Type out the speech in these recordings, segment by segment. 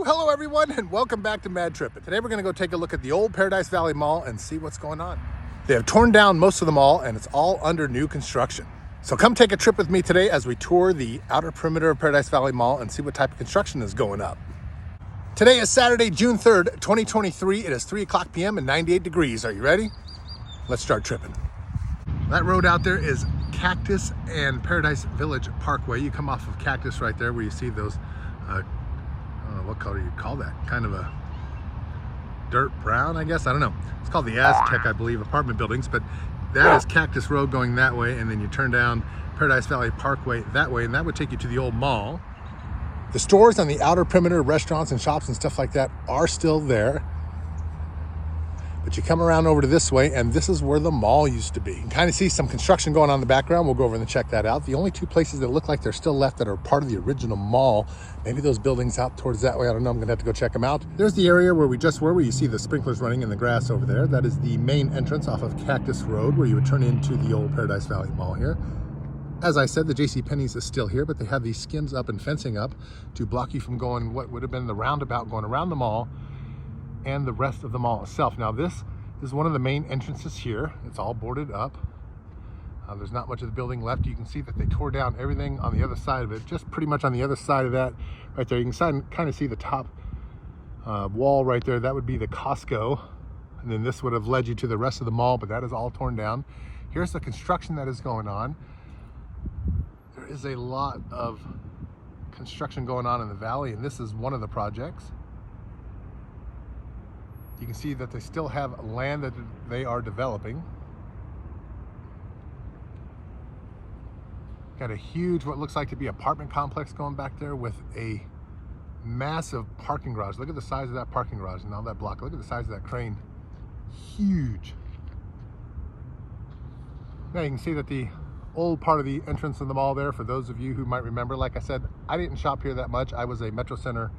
Hello everyone, and welcome back to Mad Trip. And today we're going to go take a look at the old Paradise Valley Mall and see what's going on. They have torn down most of the mall and it's all under new construction. So come take a trip with me today as we tour the outer perimeter of Paradise Valley Mall and see what type of construction is going up. Today is Saturday, June 3rd, 2023. It is 3 o'clock p.m. and 98 degrees. Are you ready? Let's start tripping. That road out there is Cactus and Paradise Village Parkway. You come off of Cactus right there where you see those what color you call that? Kind of a dirt brown, I guess. I don't know. It's called the Aztec, I believe, apartment buildings, but that is Cactus Road going that way, and then you turn down Paradise Valley Parkway that way, and that would take you to the old mall. The stores on the outer perimeter, restaurants and shops and stuff like that are still there. But you come around over to this way, and this is where the mall used to be. You can kind of see some construction going on in the background. We'll go over and check that out. The only two places that look like they're still left that are part of the original mall, maybe those buildings out towards that way, I don't know, I'm gonna have to go check them out. There's the area where we just were, where you see the sprinklers running in the grass over there. That is the main entrance off of Cactus Road, where you would turn into the old Paradise Valley Mall here. As I said, the JCPenney's is still here, but they have these skins up and fencing up to block you from going what would have been the roundabout going around the mall and the rest of the mall itself. Now this is one of the main entrances here. It's all boarded up. There's not much of the building left. You can see that they tore down everything on the other side of it, just pretty much on the other side of that right there. You can kind of see the top wall right there. That would be the Costco. And then this would have led you to the rest of the mall, but that is all torn down. Here's the construction that is going on. There is a lot of construction going on in the valley, and this is one of the projects. You can see that they still have land that they are developing. Got a huge, what looks like to be apartment complex going back there with a massive parking garage. Look at the size of that parking garage and all that block. Look at the size of that crane. Huge. Now you can see that the old part of the entrance of the mall there, for those of you who might remember, like I said, I didn't shop here that much. I was a Metro Center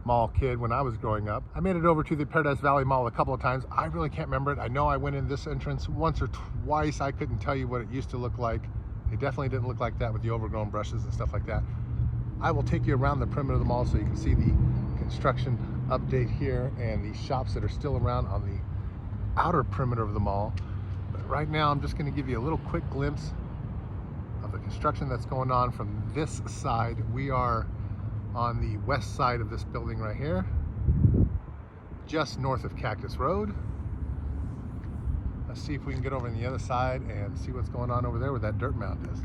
Mall kid when I was growing up. I made it over to the Paradise Valley Mall a couple of times. I really can't remember it. I know I went in this entrance once or twice. I couldn't tell you what it used to look like. It definitely didn't look like that with the overgrown brushes and stuff like that. I will take you around the perimeter of the mall so you can see the construction update here and the shops that are still around on the outer perimeter of the mall. But right now I'm just going to give you a little quick glimpse of the construction that's going on from this side. We are on the west side of this building right here, just north of Cactus Road. Let's see if we can get over on the other side and see what's going on over there where that dirt mound is.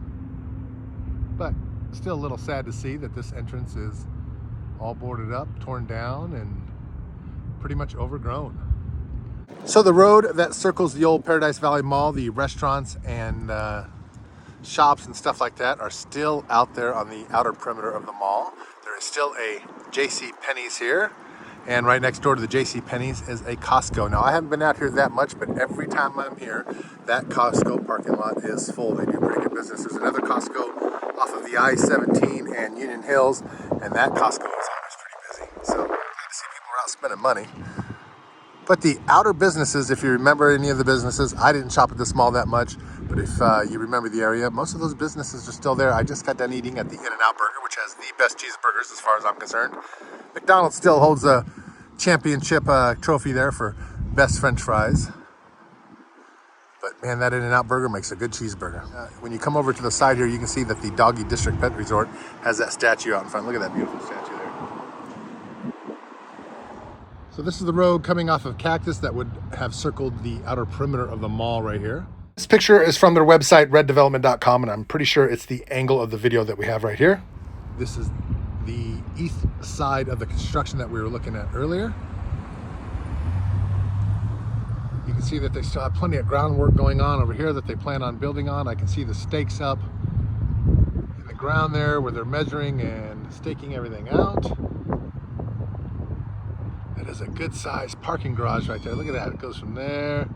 But still a little sad to see that this entrance is all boarded up, torn down, and pretty much overgrown. So the road that circles the old Paradise Valley Mall, the restaurants and shops and stuff like that are still out there on the outer perimeter of the mall. There is still a JCPenney's here, and right next door to the JCPenney's is a Costco. Now I haven't been out here that much, but every time I'm here, that Costco parking lot is full. They do pretty good business. There's another Costco off of the I-17 and Union Hills, and that Costco is always pretty busy. So glad to see people are out spending money. But the outer businesses, if you remember any of the businesses, I didn't shop at this mall that much, but if you remember the area, most of those businesses are still there. I just got done eating at the In-N-Out Burger, which has the best cheeseburgers as far as I'm concerned. McDonald's still holds a championship trophy there for best French fries. But man, that In-N-Out Burger makes a good cheeseburger. When you come over to the side here, you can see that the Doggy District Pet Resort has that statue out in front. Look at that beautiful statue there. So this is the road coming off of Cactus that would have circled the outer perimeter of the mall right here. This picture is from their website, reddevelopment.com, and I'm pretty sure it's the angle of the video that we have right here. This is the east side of the construction that we were looking at earlier. You can see that they still have plenty of groundwork going on over here that they plan on building on. I can see the stakes up in the ground there where they're measuring and staking everything out. That is a good sized parking garage right there. Look at that. It goes from there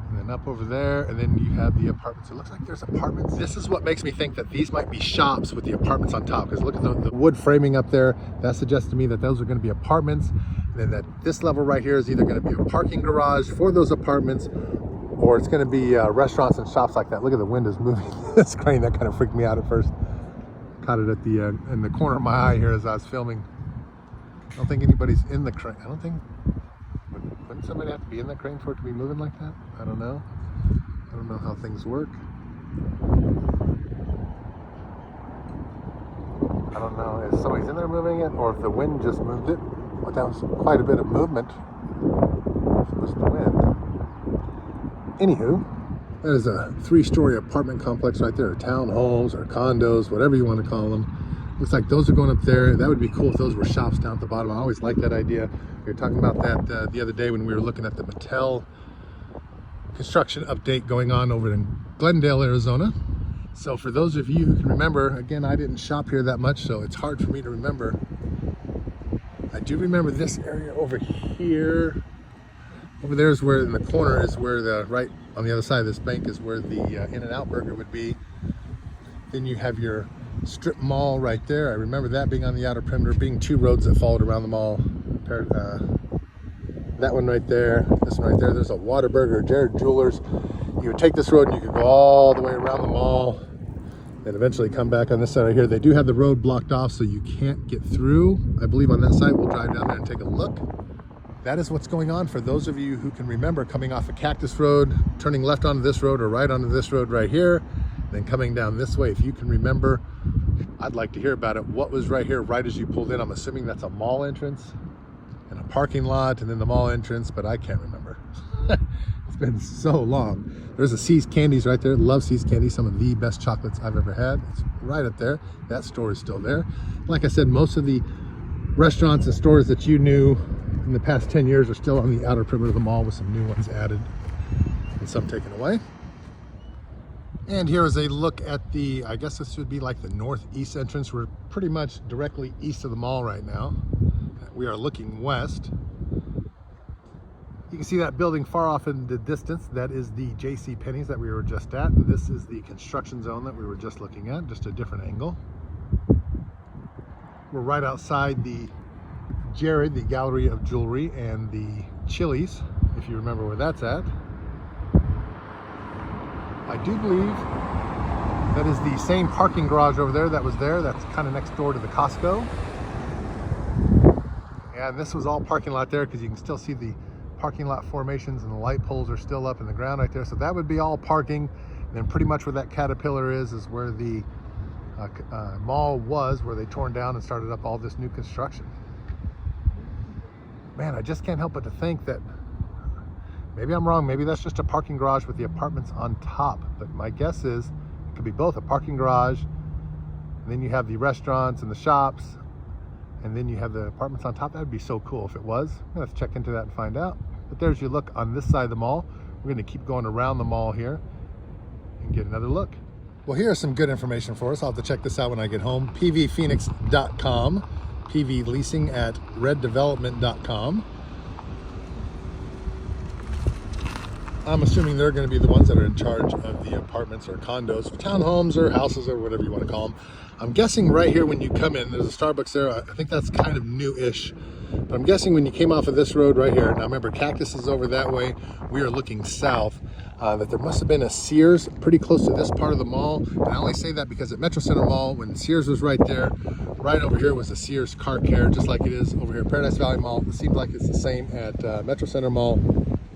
and then up over there, and then you have the apartments. It looks like there's apartments. This is what makes me think that these might be shops with the apartments on top, because look at the wood framing up there. That suggests to me that those are going to be apartments, and then that this level right here is either going to be a parking garage for those apartments, or it's going to be restaurants and shops like that. Look at the windows moving. This crane, that kind of freaked me out at first. Caught it at the in the corner of my eye here as I was filming. I don't think anybody's in the crane. I don't think, wouldn't somebody have to be in the crane for it to be moving like that? I don't know. I don't know how things work. I don't know if somebody's in there moving it or if the wind just moved it. But that was quite a bit of movement. If it was the wind. Anywho, that is a 3-story apartment complex right there, or townhomes or condos, whatever you want to call them. Looks like those are going up there. That would be cool if those were shops down at the bottom. I always like that idea. We were talking about that the other day when we were looking at the Mattel construction update going on over in Glendale, Arizona. So for those of you who can remember, again, I didn't shop here that much, so it's hard for me to remember. I do remember this area over here. Over there is where, in the corner, is where the, right on the other side of this bank is where the In-N-Out Burger would be. Then you have your strip mall right there. I remember that being on the outer perimeter, being 2 roads that followed around the mall. That one right there, this one right there. There's a Whataburger, Jared Jewelers. You would take this road and you could go all the way around the mall and eventually come back on this side right here. They do have the road blocked off so you can't get through. I believe on that side. We'll drive down there and take a look. That is what's going on for those of you who can remember coming off of Cactus Road, turning left onto this road or right onto this road right here, then coming down this way. If you can remember, I'd like to hear about it. What was right here right as you pulled in? I'm assuming that's a mall entrance and a parking lot and then the mall entrance, but I can't remember. It's been so long. There's a See's Candies right there. Love See's Candies, some of the best chocolates I've ever had. It's right up there. That store is still there. Like I said, most of the restaurants and stores that you knew in the past 10 years are still on the outer perimeter of the mall with some new ones added and some taken away. And here is a look at the, I guess this would be like the northeast entrance. We're pretty much directly east of the mall right now. We are looking west. You can see that building far off in the distance. That is the J.C. Penney's that we were just at. And this is the construction zone that we were just looking at, just a different angle. We're right outside the Jared, the Gallery of Jewelry, and the Chili's, if you remember where that's at. I do believe that is the same parking garage over there that was there. That's kind of next door to the Costco. And this was all parking lot there because you can still see the parking lot formations and the light poles are still up in the ground right there. So that would be all parking. And then pretty much where that Caterpillar is where the mall was, where they torn down and started up all this new construction. Man, I just can't help but to think that maybe I'm wrong. Maybe that's just a parking garage with the apartments on top. But my guess is it could be both, a parking garage, and then you have the restaurants and the shops, and then you have the apartments on top. That would be so cool if it was. I'm gonna have to check into that and find out. But there's your look on this side of the mall. We're gonna keep going around the mall here and get another look. Well, here's some good information for us. I'll have to check this out when I get home. pvphoenix.com, pvleasing at reddevelopment.com. I'm assuming they're going to be the ones that are in charge of the apartments or condos, townhomes or houses or whatever you want to call them. I'm guessing right here when you come in, there's a Starbucks there. I think that's kind of new-ish. But I'm guessing when you came off of this road right here, now remember Cactus is over that way, we are looking south, that there must have been a Sears pretty close to this part of the mall. And I only say that because at Metro Center Mall, when Sears was right there, right over here was the Sears Car Care, just like it is over here at Paradise Valley Mall. It seems like it's the same at Metro Center Mall.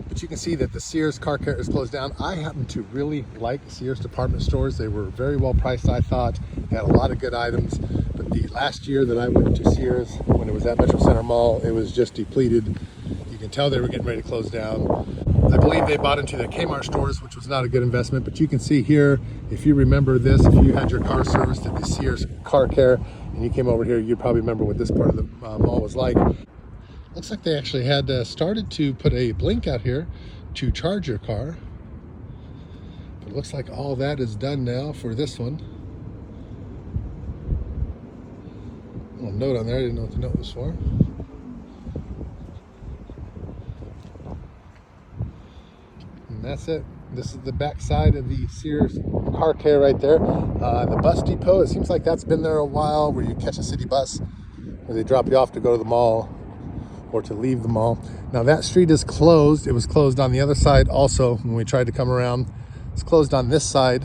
But you can see that the Sears Car Care is closed down. I happen to really like Sears department stores. They were very well priced, I thought. They had a lot of good items. But the last year that I went to Sears, when it was at Metro Center Mall, it was just depleted. You can tell they were getting ready to close down. I believe they bought into the Kmart stores, which was not a good investment. But you can see here, if you remember this, if you had your car serviced at the Sears Car Care and you came over here, you'd probably remember what this part of the mall was like. Looks like they actually had started to put a blink out here to charge your car. But it looks like all that is done now for this one. A little note on there, I didn't know what the note was for. And that's it. This is the back side of the Sears Car Care right there. The bus depot, it seems like that's been there a while, where you catch a city bus, where they drop you off to go to the mall or to leave the mall. Now that street is closed. It was closed on the other side also when we tried to come around. It's closed on this side.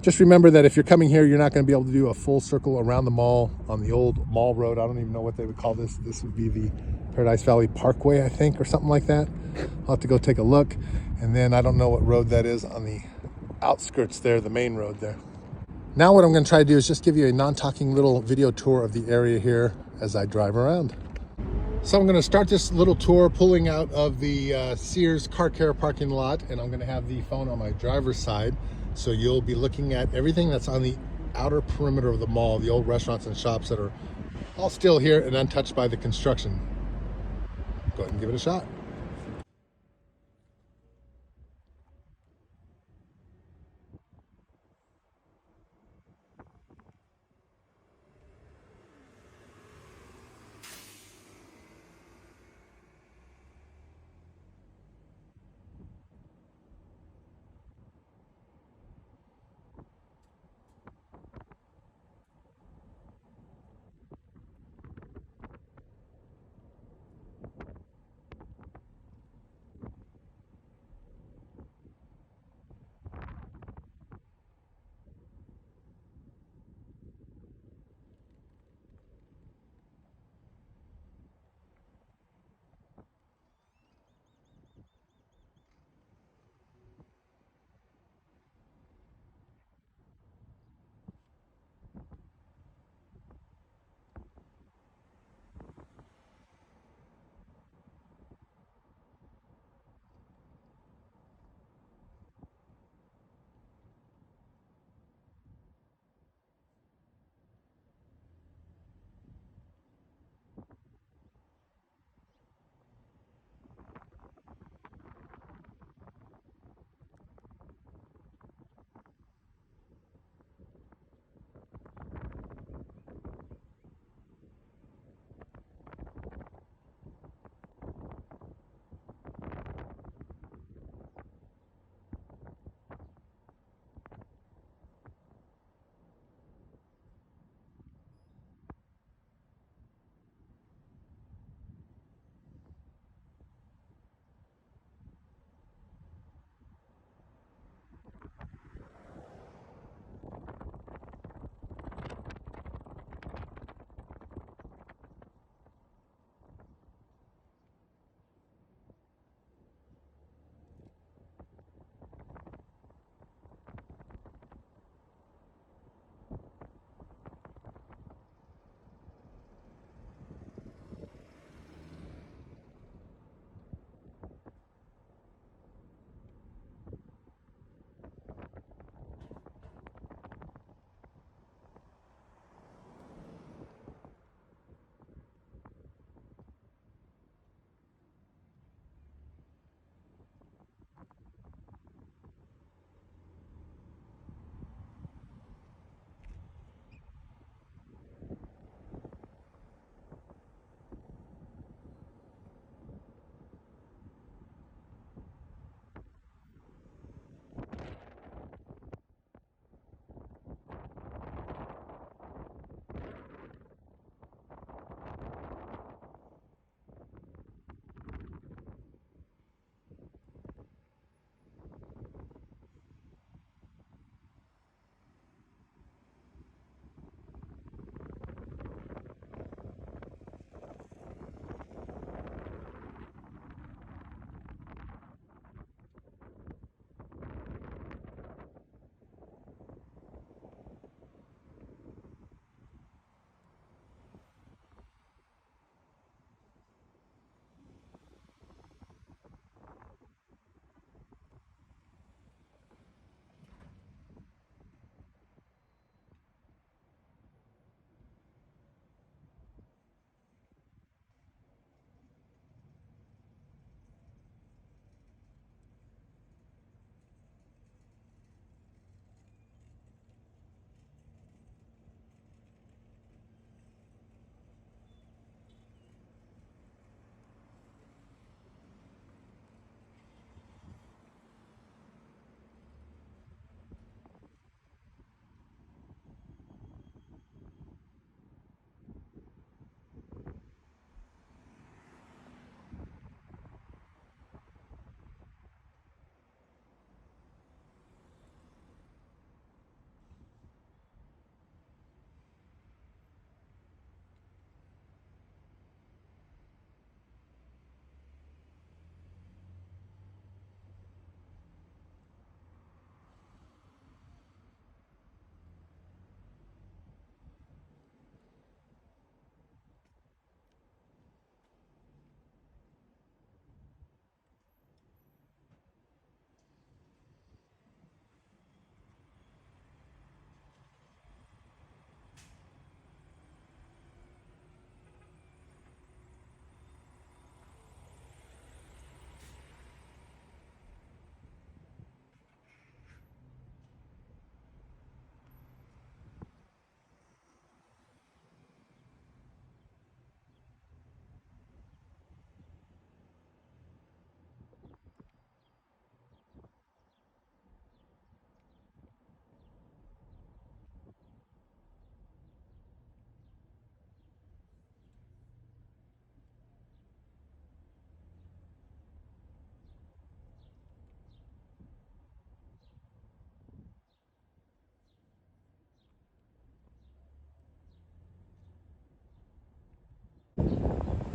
Just remember that if you're coming here, you're not going to be able to do a full circle around the mall on the old mall road. I don't even know what they would call this. This would be the Paradise Valley Parkway, I think, or something like that. I'll have to go take a look. And then I don't know what road that is on the outskirts there, the main road there. Now what I'm going to try to do is just give you a non-talking little video tour of the area here as I drive around. So I'm going to start this little tour pulling out of the Sears car care parking lot, and I'm going to have the phone on my driver's side. So you'll be looking at everything that's on the outer perimeter of the mall, the old restaurants and shops that are all still here and untouched by the construction. Go ahead and give it a shot.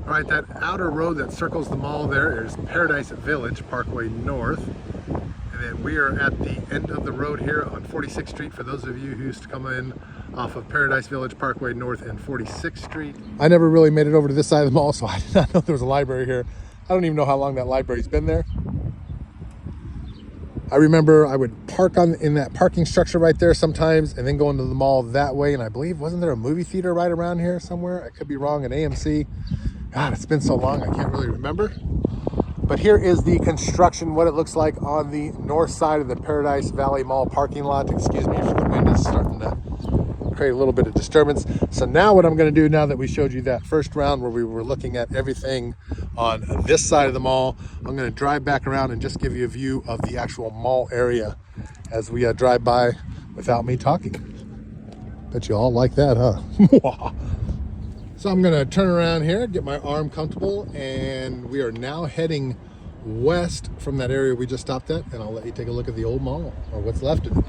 All right, that outer road that circles the mall there is Paradise Village Parkway North. And then we are at the end of the road here on 46th Street for those of you who used to come in off of Paradise Village Parkway North and 46th Street. I never really made it over to this side of the mall, so I did not know there was a library here. I don't even know how long that library's been there. I remember I would park in that parking structure right there sometimes and then go into the mall that way. And I believe, wasn't there a movie theater right around here somewhere? I could be wrong, an AMC. God, it's been so long, I can't really remember. But here is the construction, what it looks like on the north side of the Paradise Valley Mall parking lot. Excuse me if the wind is starting to create a little bit of disturbance. So now what I'm going to do, now that we showed you that first round where we were looking at everything on this side of the mall, I'm going to drive back around and just give you a view of the actual mall area as we drive by without me talking. Bet you all like that, huh? So I'm going to turn around here, get my arm comfortable, and we are now heading west from that area we just stopped at, and I'll let you take a look at the old mall, or what's left of it.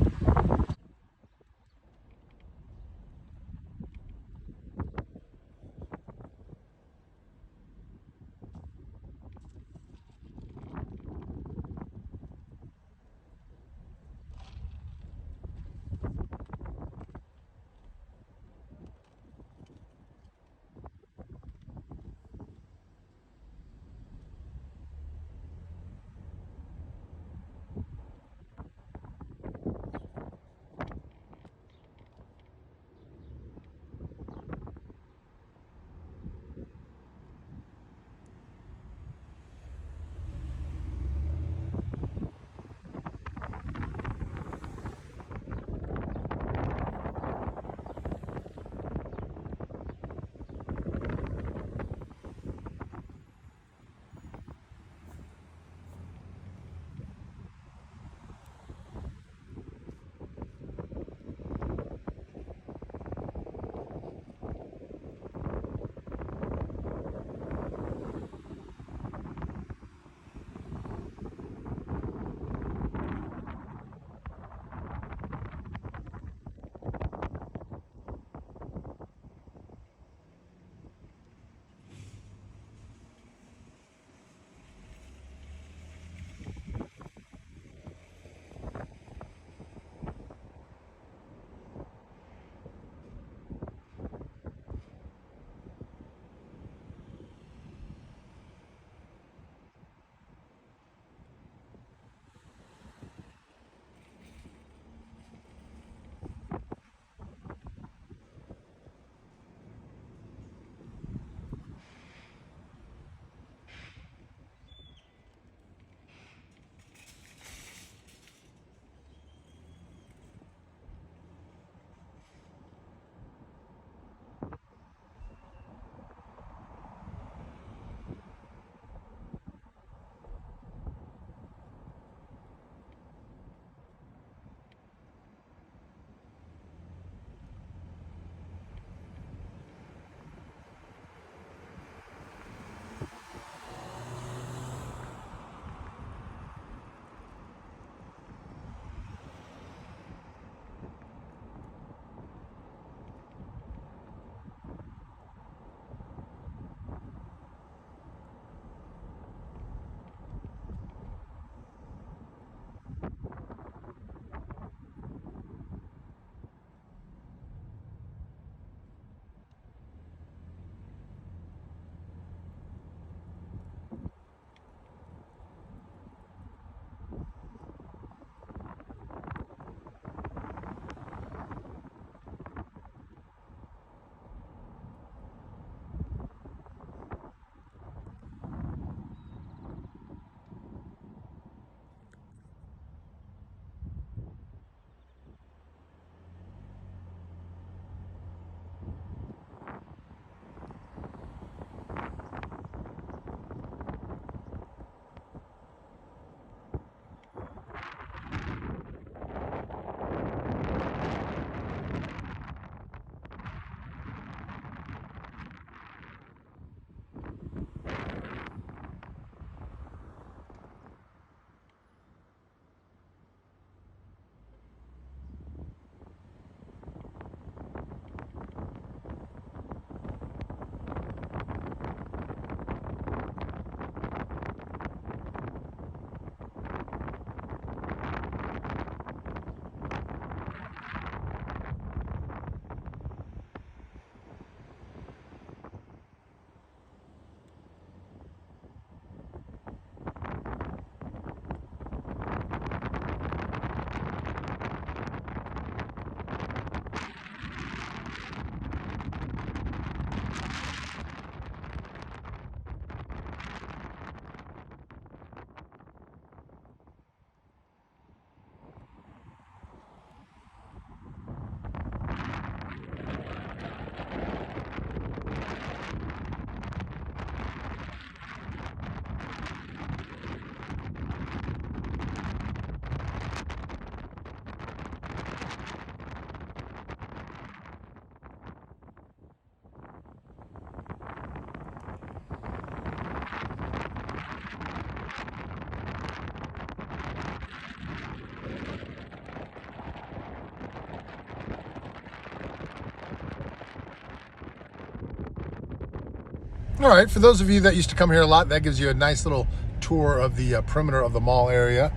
All right, for those of you that used to come here a lot, that gives you a nice little tour of the perimeter of the mall area.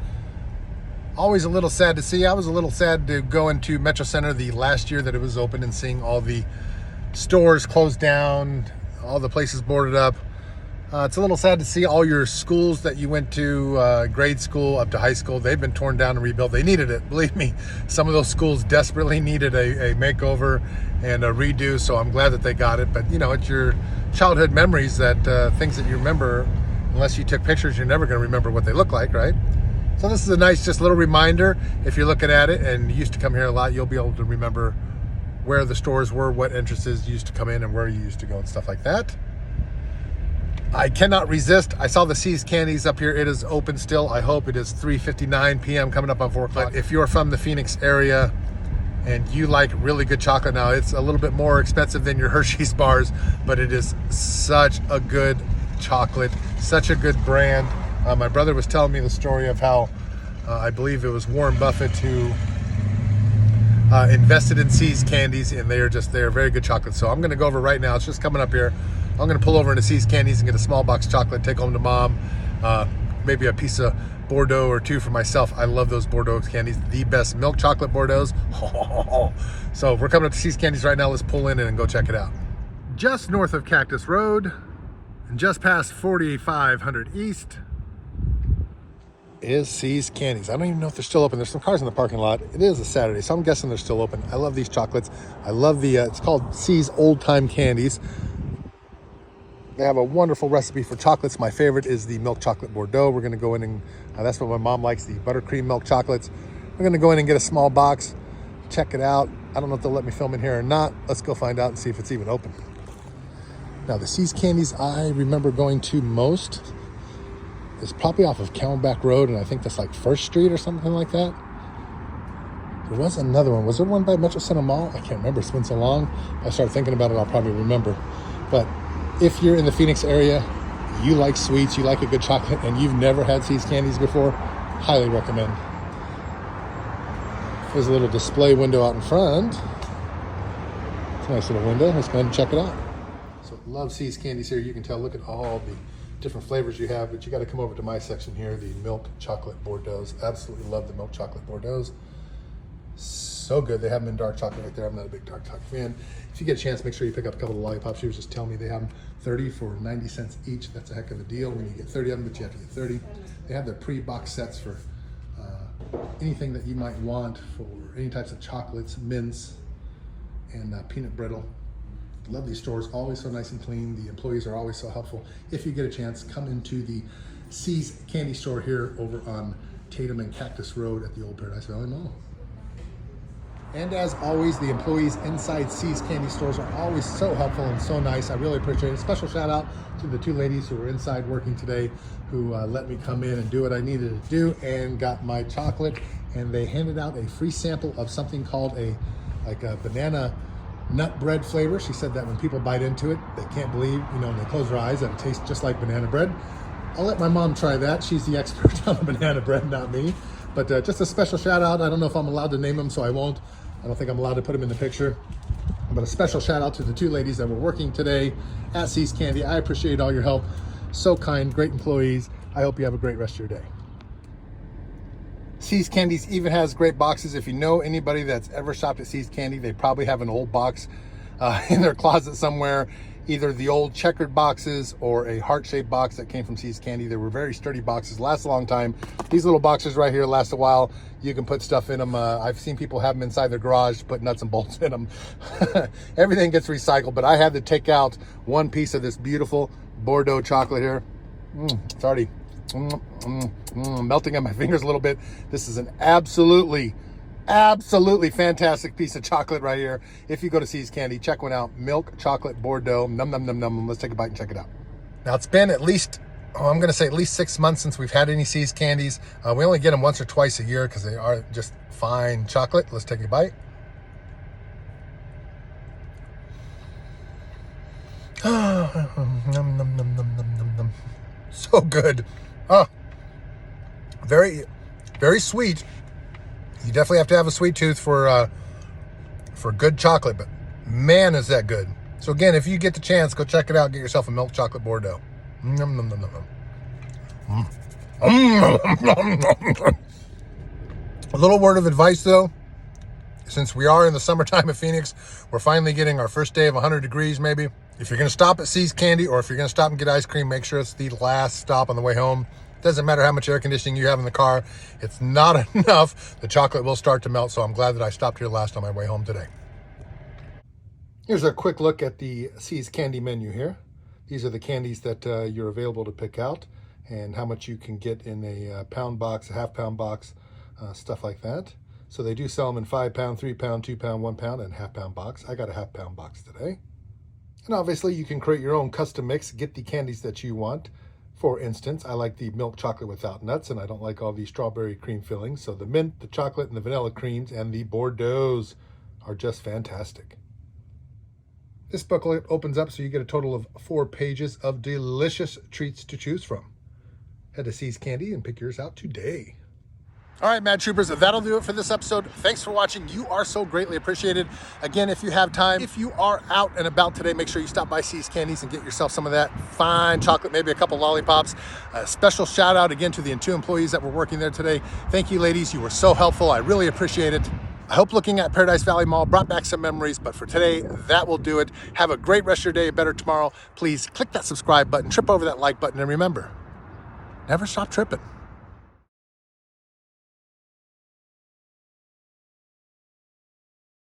Always a little sad to see. I was a little sad to go into Metro Center the last year that it was open and seeing all the stores closed down, all the places boarded up. It's a little sad to see all your schools that you went to, grade school up to high school, they've been torn down and rebuilt. They needed it, believe me. Some of those schools desperately needed a makeover and a redo, so I'm glad that they got it. But, you know, it's your childhood memories, that things that you remember. Unless you took pictures, you're never going to remember what they look like, right? So this is a nice, just little reminder. If you're looking at it and you used to come here a lot, you'll be able to remember where the stores were, what entrances you used to come in, and where you used to go and stuff like that. I cannot resist. I saw the See's Candies up here. It is open still. I hope it is 3:59 p.m. coming up on 4 o'clock. But if you're from the Phoenix area and you like really good chocolate, now it's a little bit more expensive than your Hershey's bars, but it is such a good chocolate, such a good brand. My brother was telling me the story of how I believe it was Warren Buffett who invested in See's Candies, and they're very good chocolate. So I'm going to go over right now. It's just coming up here. I'm going to pull over into See's Candies and get a small box chocolate, take home to mom, maybe a piece of Bordeaux or two for myself. I love those Bordeaux candies, the best milk chocolate Bordeaux. So we're coming up to See's Candies right now. Let's pull in and go check it out. Just north of Cactus Road and just past 4500 East is See's Candies. I don't even know if they're still open. There's some cars in the parking lot. It is a Saturday, so I'm guessing they're still open. I love these chocolates. I love the, it's called See's Old Time Candies. They have a wonderful recipe for chocolates. My favorite is the milk chocolate Bordeaux. We're gonna go in and, that's what my mom likes, the buttercream milk chocolates. We're gonna go in and get a small box, check it out. I don't know if they'll let me film in here or not. Let's go find out and see if it's even open. Now the See's Candies I remember going to most is probably off of Camelback Road, and I think that's like 1st Street or something like that. There was another one. Was there one by Metro Center Mall? I can't remember, it's been so long. If I start thinking about it, I'll probably remember. But if you're in the Phoenix area, you like sweets, you like a good chocolate, and you've never had See's Candies before, highly recommend. There's a little display window out in front. It's a nice little window. Let's go ahead and check it out. So love See's Candies here. You can tell, look at all the different flavors you have, but you got to come over to my section here, the milk chocolate Bordeaux. Absolutely love the milk chocolate Bordeaux. So good. They have them in dark chocolate right there. I'm not a big dark chocolate fan. If you get a chance, make sure you pick up a couple of lollipops. She was just telling me they have them 30 for 90 cents each. That's a heck of a deal when you get 30 of them, but you have to get 30. They have their pre-box sets for anything that you might want, for any types of chocolates, mints, and peanut brittle. Love these stores, always so nice and clean. The employees are always so helpful. If you get a chance, come into the See's Candy Store here over on Tatum and Cactus Road at the Old Paradise Valley Mall. And as always, the employees inside See's Candy Stores are always so helpful and so nice. I really appreciate it. Special shout out to the 2 ladies who were inside working today, who let me come in and do what I needed to do and got my chocolate. And they handed out a free sample of something called a banana nut bread flavor. She said that when people bite into it, they can't believe, you know, when they close their eyes, that it tastes just like banana bread. I'll let my mom try that. She's the expert on the banana bread, not me. But just a special shout out. I don't know if I'm allowed to name them, so I won't. I don't think I'm allowed to put them in the picture. But a special shout out to the 2 ladies that were working today at See's Candy. I appreciate all your help. So kind, great employees. I hope you have a great rest of your day. See's Candies even has great boxes. If you know anybody that's ever shopped at See's Candy, they probably have an old box in their closet somewhere, either the old checkered boxes or a heart-shaped box that came from See's Candy. They were very sturdy boxes, last a long time. These little boxes right here last a while. You can put stuff in them. I've seen people have them inside their garage, put nuts and bolts in them. Everything gets recycled, but I had to take out one piece of this beautiful Bordeaux chocolate here. It's already melting on my fingers a little bit. This is an absolutely fantastic piece of chocolate right here. If you go to See's Candy, check one out. Milk chocolate Bordeaux. Num num num num. Let's take a bite and check it out. Now it's been at least, I'm gonna say at least 6 months since we've had any See's Candies. We only get them once or twice a year because they are just fine chocolate. Let's take a bite. Num num num num num num num. So good. Very, very sweet. You definitely have to have a sweet tooth for good chocolate, but man, is that good. So again, if you get the chance, go check it out. Get yourself a milk chocolate Bordeaux. Nom, nom, nom, nom, nom. A little word of advice though, since we are in the summertime of Phoenix, we're finally getting our first day of 100 degrees maybe. If you're going to stop at See's Candy, or if you're going to stop and get ice cream, make sure it's the last stop on the way home. Doesn't matter how much air conditioning you have in the car. It's not enough. The chocolate will start to melt, so I'm glad that I stopped here last on my way home today. Here's a quick look at the See's Candy menu here. These are the candies that you're available to pick out and how much you can get in a pound box, a half-pound box, stuff like that. So they do sell them in 5-pound, 3-pound, 2-pound, 1-pound, and half-pound box. I got a half-pound box today. And obviously you can create your own custom mix, get the candies that you want. For instance, I like the milk chocolate without nuts, and I don't like all the strawberry cream fillings. So the mint, the chocolate, and the vanilla creams, and the Bordeaux's are just fantastic. This booklet opens up so you get a total of 4 pages of delicious treats to choose from. Head to See's Candy and pick yours out today. All right, Mad Troopers, that'll do it for this episode. Thanks for watching. You are so greatly appreciated. Again, if you have time, if you are out and about today, make sure you stop by See's Candies and get yourself some of that fine chocolate, maybe a couple lollipops. A special shout out again to the 2 employees that were working there today. Thank you, ladies. You were so helpful. I really appreciate it. I hope looking at Paradise Valley Mall brought back some memories, but for today, that will do it. Have a great rest of your day, better tomorrow. Please click that subscribe button, trip over that like button, and remember, never stop tripping.